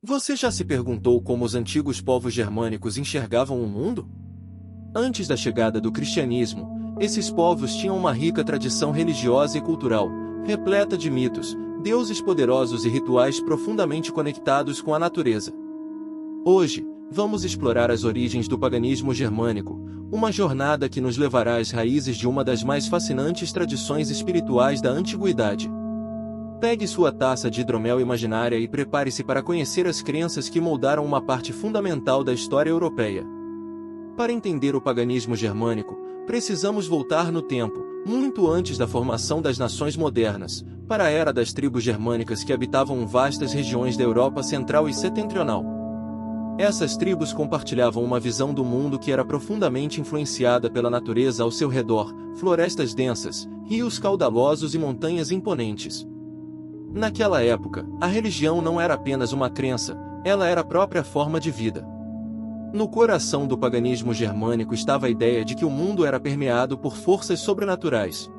Você já se perguntou como os antigos povos germânicos enxergavam o mundo? Antes da chegada do cristianismo, esses povos tinham uma rica tradição religiosa e cultural, repleta de mitos, deuses poderosos e rituais profundamente conectados com a natureza. Hoje, vamos explorar as origens do paganismo germânico, uma jornada que nos levará às raízes de uma das mais fascinantes tradições espirituais da antiguidade. Pegue sua taça de hidromel imaginária e prepare-se para conhecer as crenças que moldaram uma parte fundamental da história europeia. Para entender o paganismo germânico, precisamos voltar no tempo, muito antes da formação das nações modernas, para a era das tribos germânicas que habitavam vastas regiões da Europa Central e Setentrional. Essas tribos compartilhavam uma visão do mundo que era profundamente influenciada pela natureza ao seu redor, florestas densas, rios caudalosos e montanhas imponentes. Naquela época, a religião não era apenas uma crença, ela era a própria forma de vida. No coração do paganismo germânico estava a ideia de que o mundo era permeado por forças sobrenaturais.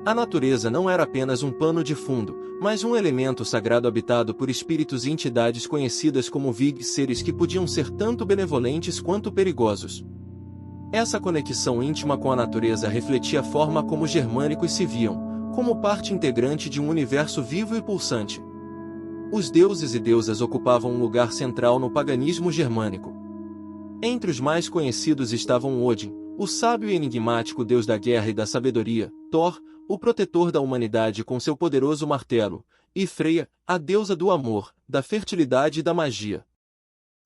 A natureza não era apenas um pano de fundo, mas um elemento sagrado habitado por espíritos e entidades conhecidas como Vig, seres que podiam ser tanto benevolentes quanto perigosos. Essa conexão íntima com a natureza refletia a forma como os germânicos se viam, como parte integrante de um universo vivo e pulsante. Os deuses e deusas ocupavam um lugar central no paganismo germânico. Entre os mais conhecidos estavam Odin, o sábio e enigmático deus da guerra e da sabedoria, Thor, o protetor da humanidade com seu poderoso martelo, e Freya, a deusa do amor, da fertilidade e da magia.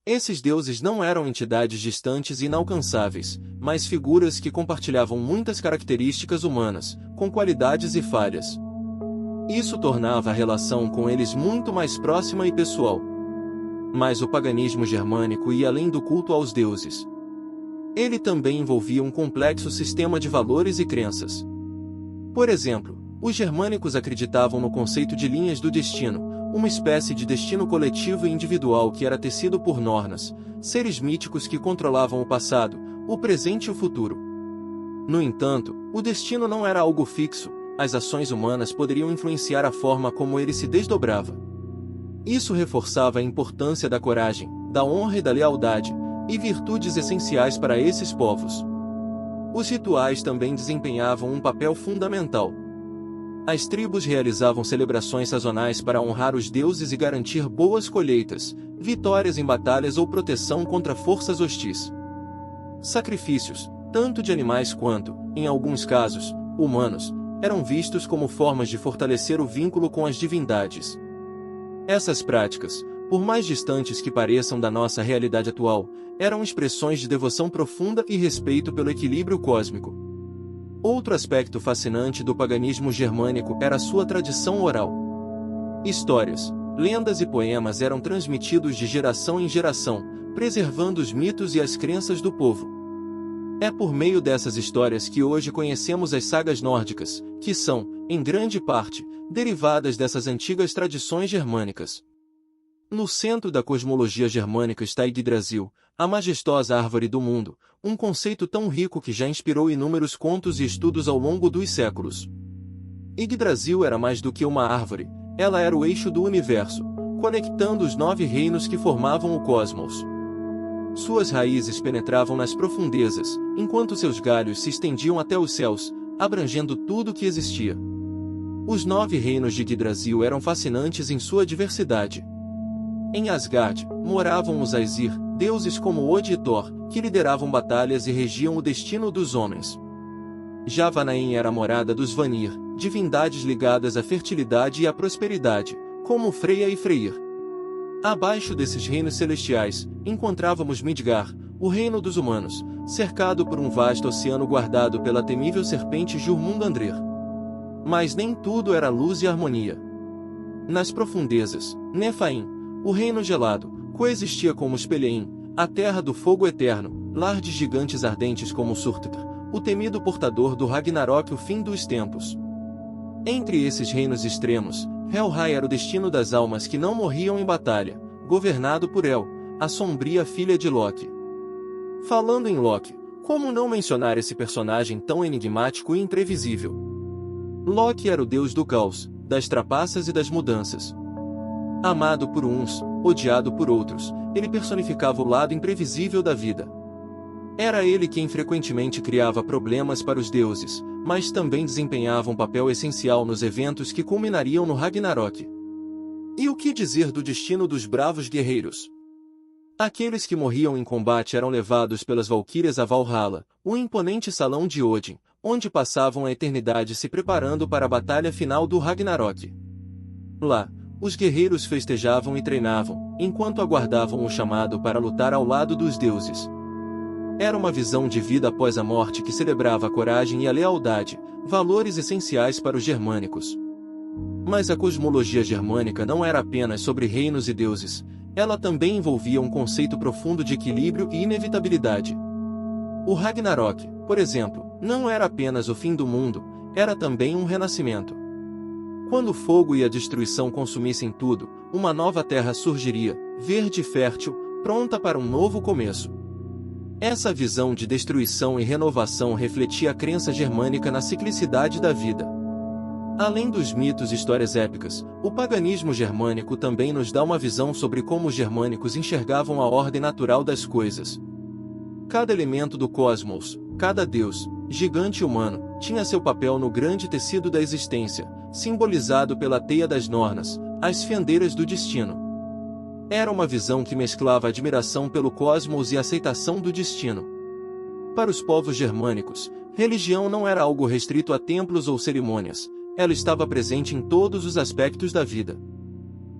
Esses deuses não eram entidades distantes e inalcançáveis, mas figuras que compartilhavam muitas características humanas, com qualidades e falhas. Isso tornava a relação com eles muito mais próxima e pessoal. Mas o paganismo germânico ia além do culto aos deuses. Ele também envolvia um complexo sistema de valores e crenças. Por exemplo, os germânicos acreditavam no conceito de linhas do destino, uma espécie de destino coletivo e individual que era tecido por Nornas, seres míticos que controlavam o passado, o presente e o futuro. No entanto, o destino não era algo fixo, as ações humanas poderiam influenciar a forma como ele se desdobrava. Isso reforçava a importância da coragem, da honra e da lealdade, e virtudes essenciais para esses povos. Os rituais também desempenhavam um papel fundamental. As tribos realizavam celebrações sazonais para honrar os deuses e garantir boas colheitas, vitórias em batalhas ou proteção contra forças hostis. Sacrifícios, tanto de animais quanto, em alguns casos, humanos, eram vistos como formas de fortalecer o vínculo com as divindades. Essas práticas, por mais distantes que pareçam da nossa realidade atual, eram expressões de devoção profunda e respeito pelo equilíbrio cósmico. Outro aspecto fascinante do paganismo germânico era sua tradição oral. Histórias, lendas e poemas eram transmitidos de geração em geração, preservando os mitos e as crenças do povo. É por meio dessas histórias que hoje conhecemos as sagas nórdicas, que são, em grande parte, derivadas dessas antigas tradições germânicas. No centro da cosmologia germânica está Yggdrasil, a majestosa árvore do mundo, um conceito tão rico que já inspirou inúmeros contos e estudos ao longo dos séculos. Yggdrasil era mais do que uma árvore, ela era o eixo do universo, conectando os 9 reinos que formavam o cosmos. Suas raízes penetravam nas profundezas, enquanto seus galhos se estendiam até os céus, abrangendo tudo o que existia. Os 9 reinos de Yggdrasil eram fascinantes em sua diversidade. Em Asgard, moravam os Aesir, deuses como Odin e Thor, que lideravam batalhas e regiam o destino dos homens. Javanain era a morada dos Vanir, divindades ligadas à fertilidade e à prosperidade, como Freya e Freyr. Abaixo desses reinos celestiais, encontrávamos Midgard, o reino dos humanos, cercado por um vasto oceano guardado pela temível serpente Jormungandr. Mas nem tudo era luz e harmonia. Nas profundezas, Nephaim, o reino gelado, coexistia com Muspelheim, a terra do fogo eterno, lar de gigantes ardentes como Surtr, o temido portador do Ragnarok, o fim dos tempos. Entre esses reinos extremos, Helheim era o destino das almas que não morriam em batalha, governado por El, a sombria filha de Loki. Falando em Loki, como não mencionar esse personagem tão enigmático e imprevisível? Loki era o deus do caos, das trapaças e das mudanças. Amado por uns, odiado por outros, ele personificava o lado imprevisível da vida. Era ele quem frequentemente criava problemas para os deuses, mas também desempenhava um papel essencial nos eventos que culminariam no Ragnarok. E o que dizer do destino dos bravos guerreiros? Aqueles que morriam em combate eram levados pelas Valquírias a Valhalla, o imponente salão de Odin, onde passavam a eternidade se preparando para a batalha final do Ragnarok. Lá, os guerreiros festejavam e treinavam, enquanto aguardavam o chamado para lutar ao lado dos deuses. Era uma visão de vida após a morte que celebrava a coragem e a lealdade, valores essenciais para os germânicos. Mas a cosmologia germânica não era apenas sobre reinos e deuses, ela também envolvia um conceito profundo de equilíbrio e inevitabilidade. O Ragnarok, por exemplo, não era apenas o fim do mundo, era também um renascimento. Quando o fogo e a destruição consumissem tudo, uma nova terra surgiria, verde e fértil, pronta para um novo começo. Essa visão de destruição e renovação refletia a crença germânica na ciclicidade da vida. Além dos mitos e histórias épicas, o paganismo germânico também nos dá uma visão sobre como os germânicos enxergavam a ordem natural das coisas. Cada elemento do cosmos, cada deus, gigante humano, tinha seu papel no grande tecido da existência, simbolizado pela teia das Nornas, as fendeiras do destino. Era uma visão que mesclava admiração pelo cosmos e aceitação do destino. Para os povos germânicos, religião não era algo restrito a templos ou cerimônias, ela estava presente em todos os aspectos da vida.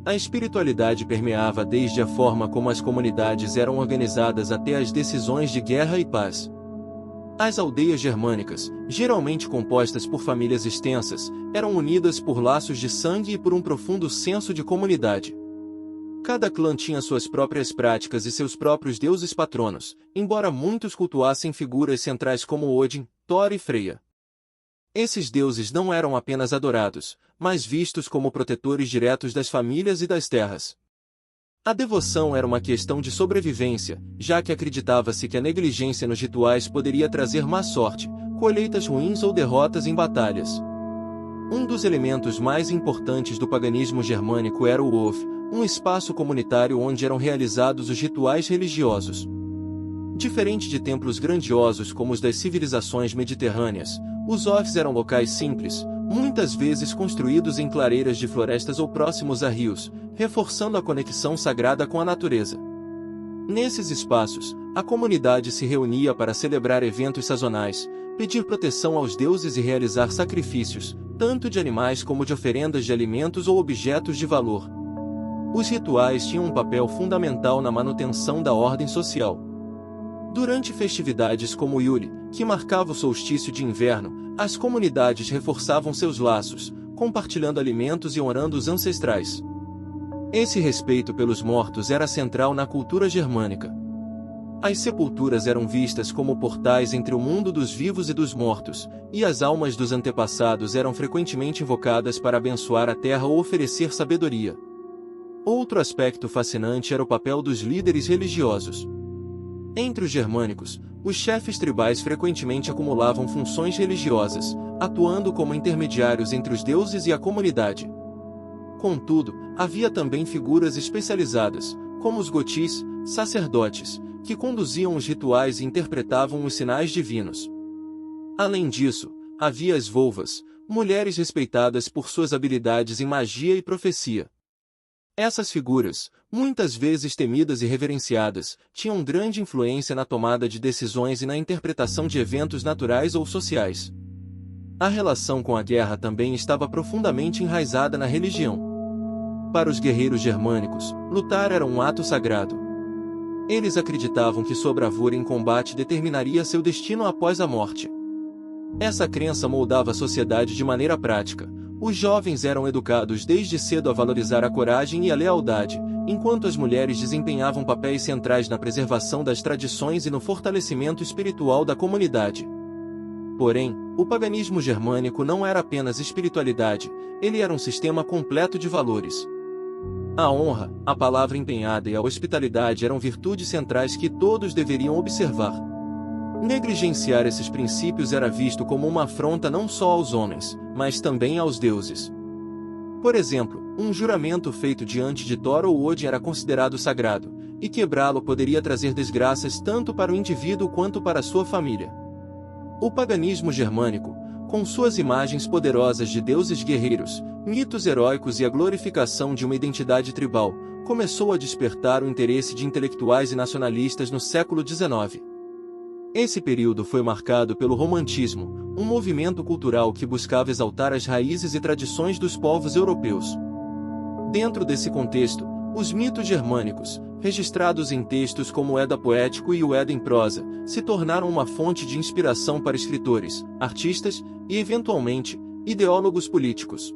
A espiritualidade permeava desde a forma como as comunidades eram organizadas até as decisões de guerra e paz. As aldeias germânicas, geralmente compostas por famílias extensas, eram unidas por laços de sangue e por um profundo senso de comunidade. Cada clã tinha suas próprias práticas e seus próprios deuses patronos, embora muitos cultuassem figuras centrais como Odin, Thor e Freya. Esses deuses não eram apenas adorados, mas vistos como protetores diretos das famílias e das terras. A devoção era uma questão de sobrevivência, já que acreditava-se que a negligência nos rituais poderia trazer má sorte, colheitas ruins ou derrotas em batalhas. Um dos elementos mais importantes do paganismo germânico era o Hof, um espaço comunitário onde eram realizados os rituais religiosos. Diferente de templos grandiosos como os das civilizações mediterrâneas, os Hofs eram locais simples, muitas vezes construídos em clareiras de florestas ou próximos a rios, reforçando a conexão sagrada com a natureza. Nesses espaços, a comunidade se reunia para celebrar eventos sazonais, pedir proteção aos deuses e realizar sacrifícios, tanto de animais como de oferendas de alimentos ou objetos de valor. Os rituais tinham um papel fundamental na manutenção da ordem social. Durante festividades como Yule, que marcava o solstício de inverno, as comunidades reforçavam seus laços, compartilhando alimentos e honrando os ancestrais. Esse respeito pelos mortos era central na cultura germânica. As sepulturas eram vistas como portais entre o mundo dos vivos e dos mortos, e as almas dos antepassados eram frequentemente invocadas para abençoar a terra ou oferecer sabedoria. Outro aspecto fascinante era o papel dos líderes religiosos. Entre os germânicos, os chefes tribais frequentemente acumulavam funções religiosas, atuando como intermediários entre os deuses e a comunidade. Contudo, havia também figuras especializadas, como os gotis, sacerdotes, que conduziam os rituais e interpretavam os sinais divinos. Além disso, havia as volvas, mulheres respeitadas por suas habilidades em magia e profecia. Essas figuras, muitas vezes temidas e reverenciadas, tinham grande influência na tomada de decisões e na interpretação de eventos naturais ou sociais. A relação com a guerra também estava profundamente enraizada na religião. Para os guerreiros germânicos, lutar era um ato sagrado. Eles acreditavam que sua bravura em combate determinaria seu destino após a morte. Essa crença moldava a sociedade de maneira prática. Os jovens eram educados desde cedo a valorizar a coragem e a lealdade, enquanto as mulheres desempenhavam papéis centrais na preservação das tradições e no fortalecimento espiritual da comunidade. Porém, o paganismo germânico não era apenas espiritualidade, ele era um sistema completo de valores. A honra, a palavra empenhada e a hospitalidade eram virtudes centrais que todos deveriam observar. Negligenciar esses princípios era visto como uma afronta não só aos homens, mas também aos deuses. Por exemplo, Um juramento feito diante de Thor ou Odin era considerado sagrado, e quebrá-lo poderia trazer desgraças tanto para o indivíduo quanto para sua família. O paganismo germânico, com suas imagens poderosas de deuses guerreiros, mitos heróicos e a glorificação de uma identidade tribal, começou a despertar o interesse de intelectuais e nacionalistas no século XIX. Esse período foi marcado pelo Romantismo, um movimento cultural que buscava exaltar as raízes e tradições dos povos europeus. Dentro desse contexto, os mitos germânicos, registrados em textos como o Edda poético e o Edda em prosa, se tornaram uma fonte de inspiração para escritores, artistas e, eventualmente, ideólogos políticos.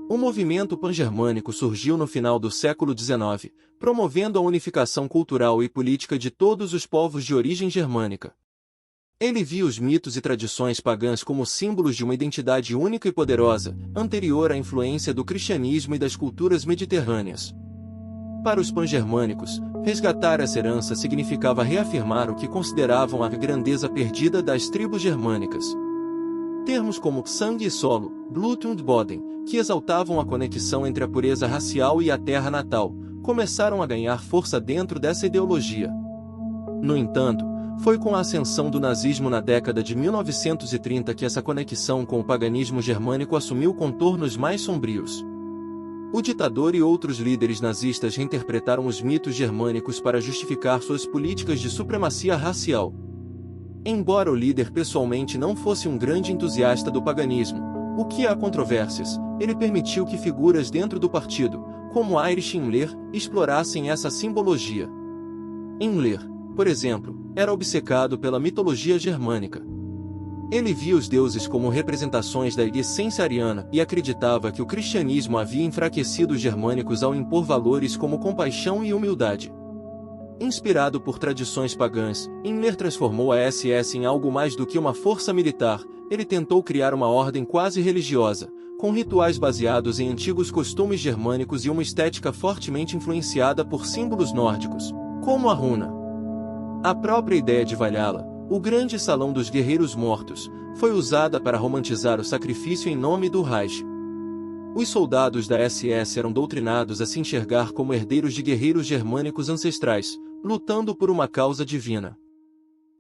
O movimento pan-germânico surgiu no final do século XIX, promovendo a unificação cultural e política de todos os povos de origem germânica. Ele via os mitos e tradições pagãs como símbolos de uma identidade única e poderosa, anterior à influência do cristianismo e das culturas mediterrâneas. Para os pan-germânicos, resgatar essa herança significava reafirmar o que consideravam a grandeza perdida das tribos germânicas. Termos como sangue e solo, Blut und Boden, que exaltavam a conexão entre a pureza racial e a terra natal, começaram a ganhar força dentro dessa ideologia. No entanto, foi com a ascensão do nazismo na década de 1930 que essa conexão com o paganismo germânico assumiu contornos mais sombrios. O ditador e outros líderes nazistas reinterpretaram os mitos germânicos para justificar suas políticas de supremacia racial. Embora o líder pessoalmente não fosse um grande entusiasta do paganismo, o que há controvérsias, ele permitiu que figuras dentro do partido, como Heinrich Himmler, explorassem essa simbologia. Himmler, por exemplo, era obcecado pela mitologia germânica. Ele via os deuses como representações da essência ariana e acreditava que o cristianismo havia enfraquecido os germânicos ao impor valores como compaixão e humildade. Inspirado por tradições pagãs, Himmler transformou a SS em algo mais do que uma força militar. Ele tentou criar uma ordem quase religiosa, com rituais baseados em antigos costumes germânicos e uma estética fortemente influenciada por símbolos nórdicos, como a runa. A própria ideia de Valhalla, o grande salão dos guerreiros mortos, foi usada para romantizar o sacrifício em nome do Reich. Os soldados da SS eram doutrinados a se enxergar como herdeiros de guerreiros germânicos ancestrais, lutando por uma causa divina.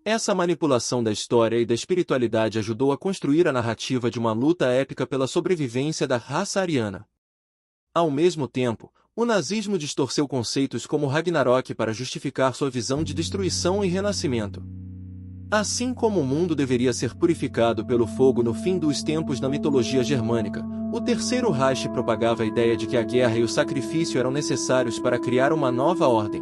Essa manipulação da história e da espiritualidade ajudou a construir a narrativa de uma luta épica pela sobrevivência da raça ariana. Ao mesmo tempo, o nazismo distorceu conceitos como Ragnarok para justificar sua visão de destruição e renascimento. Assim como o mundo deveria ser purificado pelo fogo no fim dos tempos na mitologia germânica, o Terceiro Reich propagava a ideia de que a guerra e o sacrifício eram necessários para criar uma nova ordem.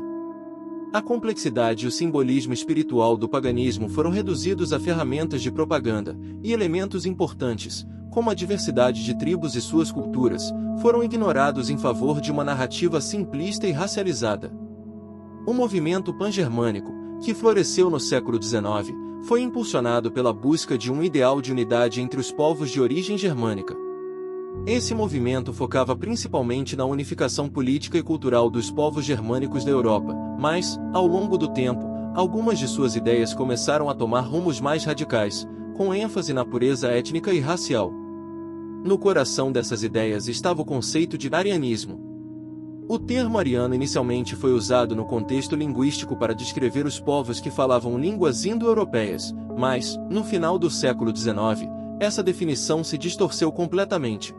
A complexidade e o simbolismo espiritual do paganismo foram reduzidos a ferramentas de propaganda, e elementos importantes, como a diversidade de tribos e suas culturas, foram ignorados em favor de uma narrativa simplista e racializada. O movimento pan-germânico, que floresceu no século XIX, foi impulsionado pela busca de um ideal de unidade entre os povos de origem germânica. Esse movimento focava principalmente na unificação política e cultural dos povos germânicos da Europa, mas, ao longo do tempo, algumas de suas ideias começaram a tomar rumos mais radicais, com ênfase na pureza étnica e racial. No coração dessas ideias estava o conceito de arianismo. O termo ariano inicialmente foi usado no contexto linguístico para descrever os povos que falavam línguas indo-europeias, mas, no final do século XIX, essa definição se distorceu completamente.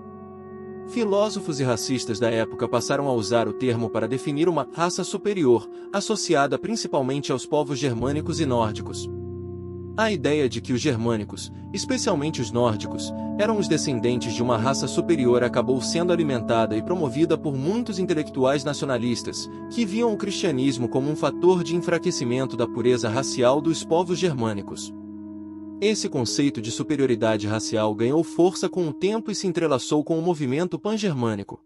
Filósofos e racistas da época passaram a usar o termo para definir uma raça superior, associada principalmente aos povos germânicos e nórdicos. A ideia de que os germânicos, especialmente os nórdicos, eram os descendentes de uma raça superior acabou sendo alimentada e promovida por muitos intelectuais nacionalistas, que viam o cristianismo como um fator de enfraquecimento da pureza racial dos povos germânicos. Esse conceito de superioridade racial ganhou força com o tempo e se entrelaçou com o movimento pan-germânico.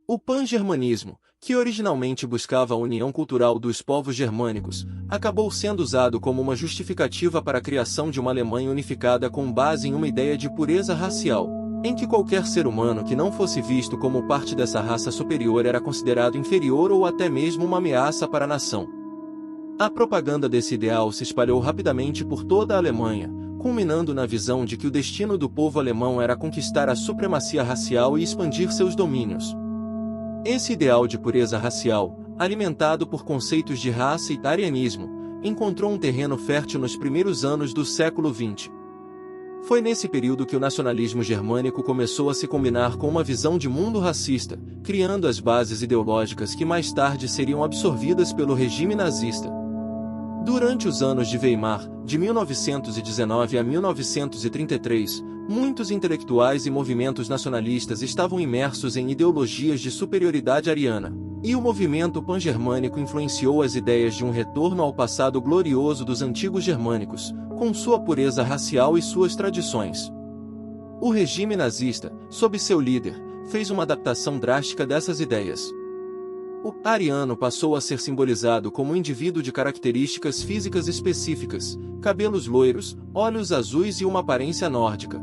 O pan-germanismo, que originalmente buscava a união cultural dos povos germânicos, acabou sendo usado como uma justificativa para a criação de uma Alemanha unificada com base em uma ideia de pureza racial, em que qualquer ser humano que não fosse visto como parte dessa raça superior era considerado inferior ou até mesmo uma ameaça para a nação. A propaganda desse ideal se espalhou rapidamente por toda a Alemanha, culminando na visão de que o destino do povo alemão era conquistar a supremacia racial e expandir seus domínios. Esse ideal de pureza racial, alimentado por conceitos de raça e arianismo, encontrou um terreno fértil nos primeiros anos do século XX. Foi nesse período que o nacionalismo germânico começou a se combinar com uma visão de mundo racista, criando as bases ideológicas que mais tarde seriam absorvidas pelo regime nazista. Durante os anos de Weimar, de 1919 a 1933, muitos intelectuais e movimentos nacionalistas estavam imersos em ideologias de superioridade ariana, e o movimento pan-germânico influenciou as ideias de um retorno ao passado glorioso dos antigos germânicos, com sua pureza racial e suas tradições. O regime nazista, sob seu líder, fez uma adaptação drástica dessas ideias. O ariano passou a ser simbolizado como um indivíduo de características físicas específicas, cabelos loiros, olhos azuis e uma aparência nórdica.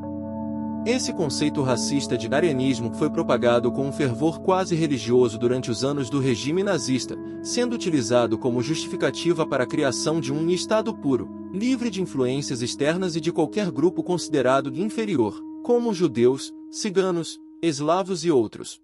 Esse conceito racista de arianismo foi propagado com um fervor quase religioso durante os anos do regime nazista, sendo utilizado como justificativa para a criação de um Estado puro, livre de influências externas e de qualquer grupo considerado inferior, como judeus, ciganos, eslavos e outros.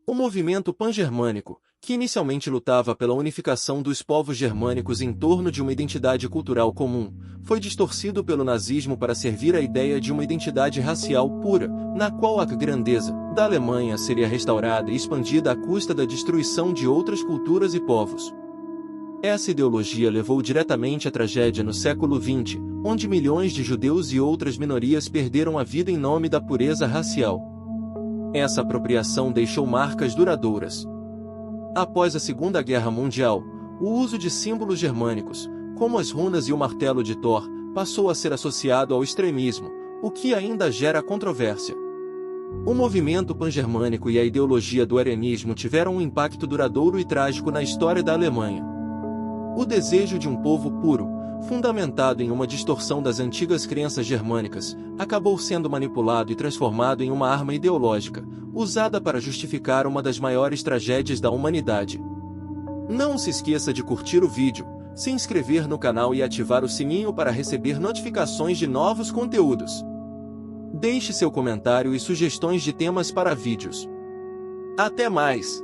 O movimento pan-germânico, que inicialmente lutava pela unificação dos povos germânicos em torno de uma identidade cultural comum, foi distorcido pelo nazismo para servir a ideia de uma identidade racial pura, na qual a grandeza da Alemanha seria restaurada e expandida à custa da destruição de outras culturas e povos. Essa ideologia levou diretamente à tragédia no século XX, onde milhões de judeus e outras minorias perderam a vida em nome da pureza racial. Essa apropriação deixou marcas duradouras. Após a Segunda Guerra Mundial, o uso de símbolos germânicos, como as runas e o martelo de Thor, passou a ser associado ao extremismo, o que ainda gera controvérsia. O movimento pan-germânico e a ideologia do arianismo tiveram um impacto duradouro e trágico na história da Alemanha. O desejo de um povo puro, fundamentado em uma distorção das antigas crenças germânicas, acabou sendo manipulado e transformado em uma arma ideológica, usada para justificar uma das maiores tragédias da humanidade. Não se esqueça de curtir o vídeo, se inscrever no canal e ativar o sininho para receber notificações de novos conteúdos. Deixe seu comentário e sugestões de temas para vídeos. Até mais!